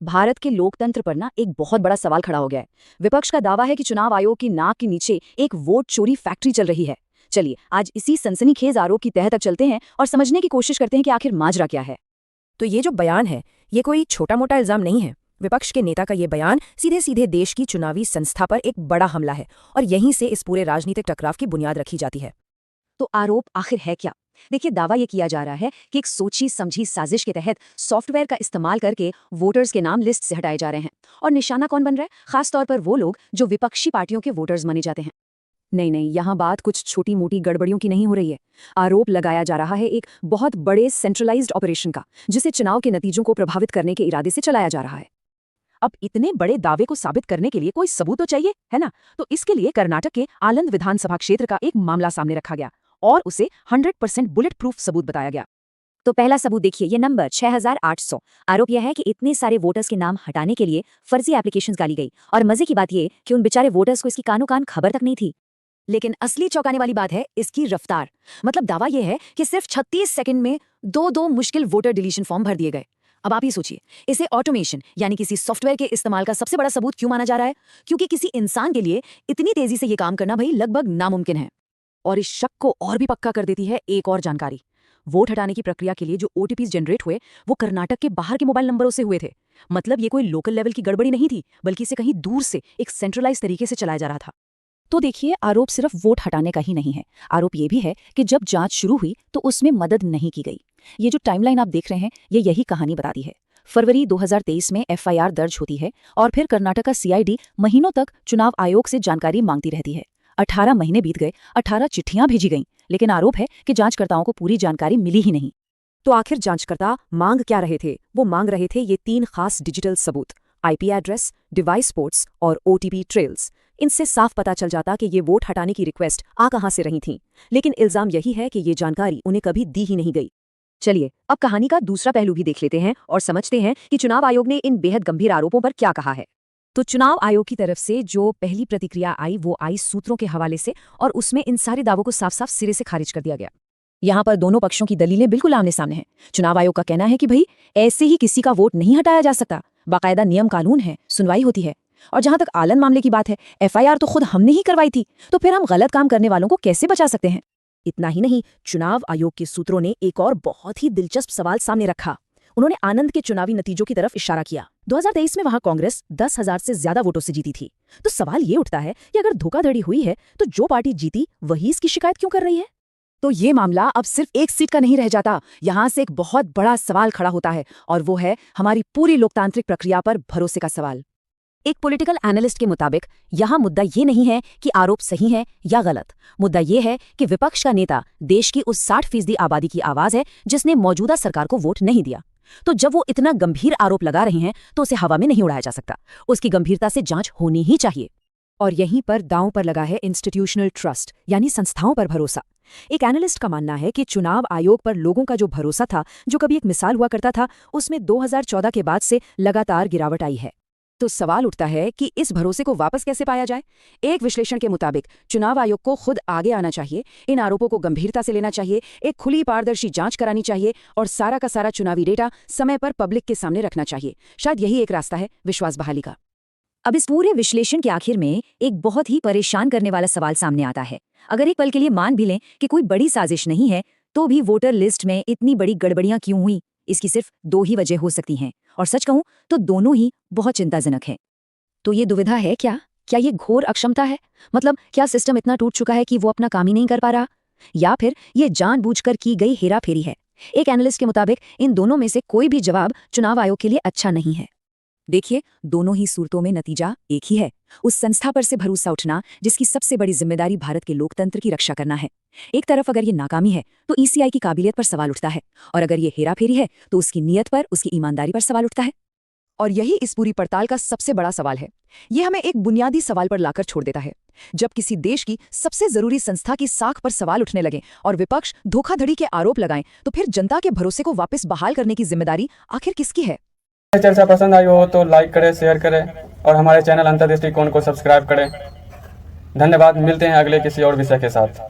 भारत के लोकतंत्र पर ना एक बहुत बड़ा सवाल खड़ा हो गया है। विपक्ष का दावा है कि चुनाव आयोग की नाक के नीचे एक वोट चोरी फैक्ट्री चल रही है। चलिए आज इसी सनसनीखेज आरोप की तह तक चलते हैं और समझने की कोशिश करते हैं कि आखिर माजरा क्या है। तो ये जो बयान है, ये कोई छोटा मोटा इल्जाम नहीं है। विपक्ष के नेता का ये बयान सीधे सीधे देश की चुनावी संस्था पर एक बड़ा हमला है और यहीं से इस पूरे राजनीतिक टकराव की बुनियाद रखी जाती है। तो आरोप आखिर है क्या? देखिए, दावा यह किया जा रहा है कि एक सोची समझी साजिश के तहत सॉफ्टवेयर का इस्तेमाल करके वोटर्स के नाम लिस्ट से हटाए जा रहे हैं। और निशाना कौन बन रहा है? खासतौर पर वो लोग जो विपक्षी पार्टियों के वोटर्स माने जाते हैं। नहीं, यहाँ बात कुछ छोटी मोटी गड़बड़ियों की नहीं हो रही है। आरोप लगाया जा रहा है एक बहुत बड़े सेंट्रलाइज्ड ऑपरेशन का, जिसे चुनाव के नतीजों को प्रभावित करने के इरादे से चलाया जा रहा है। अब इतने बड़े दावे को साबित करने के लिए कोई सबूत तो चाहिए, है ना? तो इसके लिए कर्नाटक के आलंद विधानसभा क्षेत्र का एक मामला सामने रखा गया और उसे 100% बुलेट प्रूफ सबूत बताया गया। तो पहला सबूत देखिए, ये नंबर 6800। आरोप यह है कि इतने सारे वोटर्स के नाम हटाने के लिए फर्जी एप्लीकेशंस डाली गई और मजे की बात ये कि उन बेचारे वोटर्स को इसकी कानो कान खबर तक नहीं थी। लेकिन असली चौंकाने वाली बात है इसकी रफ्तार। मतलब दावा यह है कि सिर्फ 36 सेकंड में दो मुश्किल वोटर डिलीशन फॉर्म भर दिए गए। अब आप ही सोचिए, इसे ऑटोमेशन यानी किसी सॉफ्टवेयर के इस्तेमाल का सबसे बड़ा सबूत क्यों माना जा रहा है? क्योंकि किसी इंसान के लिए इतनी तेजी से यह काम करना भाई लगभग नामुमकिन है। और इस शक को और भी पक्का कर देती है एक और जानकारी। वोट हटाने की प्रक्रिया के लिए जो ओटीपीज जनरेट हुए वो कर्नाटक के बाहर के मोबाइल नंबरों से हुए थे। मतलब ये कोई लोकल लेवल की गड़बड़ी नहीं थी, बल्कि इसे कहीं दूर से एक सेंट्रलाइज तरीके से चलाया जा रहा था। तो देखिए, आरोप सिर्फ वोट हटाने का ही नहीं है। आरोप ये भी है कि जब जांच शुरू हुई तो उसमें मदद नहीं की गई। ये जो टाइमलाइन आप देख रहे हैं, ये यही कहानी बताती है। फरवरी 2023 में एफआईआर दर्ज होती है और फिर कर्नाटक का सीआईडी महीनों तक चुनाव आयोग से जानकारी मांगती रहती है। 18 महीने बीत गए, 18 चिट्ठियां भेजी गईं, लेकिन आरोप है कि जांचकर्ताओं को पूरी जानकारी मिली ही नहीं। तो आखिर जांचकर्ता मांग क्या रहे थे? वो मांग रहे थे ये 3 खास डिजिटल सबूत: आईपी एड्रेस, डिवाइस पोर्ट्स और ओटीपी ट्रेल्स। इनसे साफ पता चल जाता कि ये वोट हटाने की रिक्वेस्ट आ कहां से रही थी। लेकिन इल्जाम यही है कि ये जानकारी उन्हें कभी दी ही नहीं गई। चलिए अब कहानी का दूसरा पहलू भी देख लेते हैं और समझते हैं कि चुनाव आयोग ने इन बेहद गंभीर आरोपों पर क्या कहा है। तो चुनाव आयोग की तरफ से जो पहली प्रतिक्रिया आई वो आई सूत्रों के हवाले से, और उसमें इन सारे दावों को साफ साफ सिरे से खारिज कर दिया गया। यहाँ पर दोनों पक्षों की दलीलें बिल्कुल आमने सामने हैं। चुनाव आयोग का कहना है कि भाई ऐसे ही किसी का वोट नहीं हटाया जा सकता, बाकायदा नियम कानून है, सुनवाई होती है। और जहां तक आलन मामले की बात है, एफआईआर तो खुद हमने ही करवाई थी, तो फिर हम गलत काम करने वालों को कैसे बचा सकते हैं? इतना ही नहीं, चुनाव आयोग के सूत्रों ने एक और बहुत ही दिलचस्प सवाल सामने रखा। उन्होंने आनंद के चुनावी नतीजों की तरफ इशारा किया। 2023 में वहां कांग्रेस 10,000 से ज्यादा वोटों से जीती थी। तो सवाल ये उठता है कि अगर धोखाधड़ी हुई है तो जो पार्टी जीती वही इसकी शिकायत क्यों कर रही है? तो ये मामला अब सिर्फ एक सीट का नहीं रह जाता। यहां से एक बहुत बड़ा सवाल खड़ा होता है, और वो है हमारी पूरी लोकतांत्रिक प्रक्रिया पर भरोसे का सवाल। एक पॉलिटिकल एनालिस्ट के मुताबिक यहाँ मुद्दा ये नहीं है कि आरोप सही है या गलत। मुद्दा ये है कि विपक्ष का नेता देश की उस 60% आबादी की आवाज है जिसने मौजूदा सरकार को वोट नहीं दिया। तो जब वो इतना गंभीर आरोप लगा रहे हैं तो उसे हवा में नहीं उड़ाया जा सकता। उसकी गंभीरता से जांच होनी ही चाहिए। और यहीं पर दांव पर लगा है इंस्टीट्यूशनल ट्रस्ट, यानी संस्थाओं पर भरोसा। एक एनालिस्ट का मानना है कि चुनाव आयोग पर लोगों का जो भरोसा था, जो कभी एक मिसाल हुआ करता था, उसमें 2014 के बाद से लगातार गिरावट आई है। तो सवाल उठता है कि इस भरोसे को वापस कैसे पाया जाए? एक विश्लेषण के मुताबिक चुनाव आयोग को खुद आगे आना चाहिए, इन आरोपों को गंभीरता से लेना चाहिए, एक खुली पारदर्शी जांच करानी चाहिए और सारा का सारा चुनावी डेटा समय पर पब्लिक के सामने रखना चाहिए। शायद यही एक रास्ता है विश्वास बहाली का। अब इस पूरे विश्लेषण के आखिर में एक बहुत ही परेशान करने वाला सवाल सामने आता है। अगर एक पल के लिए मान भी लें कि कोई बड़ी साजिश नहीं है, तो भी वोटर लिस्ट में इतनी बड़ी गड़बड़ियां क्यों हुई? इसकी सिर्फ 2 ही वजह हो सकती हैं, और सच कहूं तो दोनों ही बहुत चिंताजनक है। तो ये दुविधा है क्या ये घोर अक्षमता है? मतलब क्या सिस्टम इतना टूट चुका है कि वो अपना काम ही नहीं कर पा रहा, या फिर ये जानबूझकर की गई हेराफेरी है? एक एनालिस्ट के मुताबिक इन दोनों में से कोई भी जवाब चुनाव आयोग के लिए अच्छा नहीं है। देखिए, दोनों ही सूरतों में नतीजा एक ही है, उस संस्था पर से भरोसा उठना जिसकी सबसे बड़ी जिम्मेदारी भारत के लोकतंत्र की रक्षा करना है। एक तरफ अगर ये नाकामी है तो ईसीआई की काबिलियत पर सवाल उठता है, और अगर ये हेराफेरी है तो उसकी नीयत पर, उसकी ईमानदारी पर सवाल उठता है। और यही इस पूरी पड़ताल का सबसे बड़ा सवाल है। ये हमें एक बुनियादी सवाल पर लाकर छोड़ देता है। जब किसी देश की सबसे जरूरी संस्था की साख पर सवाल उठने लगे और विपक्ष धोखाधड़ी के आरोप लगाएं, तो फिर जनता के भरोसे को वापस बहाल करने की जिम्मेदारी आखिर किसकी है? चर्चा पसंद आई हो तो लाइक करें, शेयर करें और हमारे चैनल अंतर्दृष्टिकोण को सब्सक्राइब करें। धन्यवाद। मिलते हैं अगले किसी और विषय के साथ।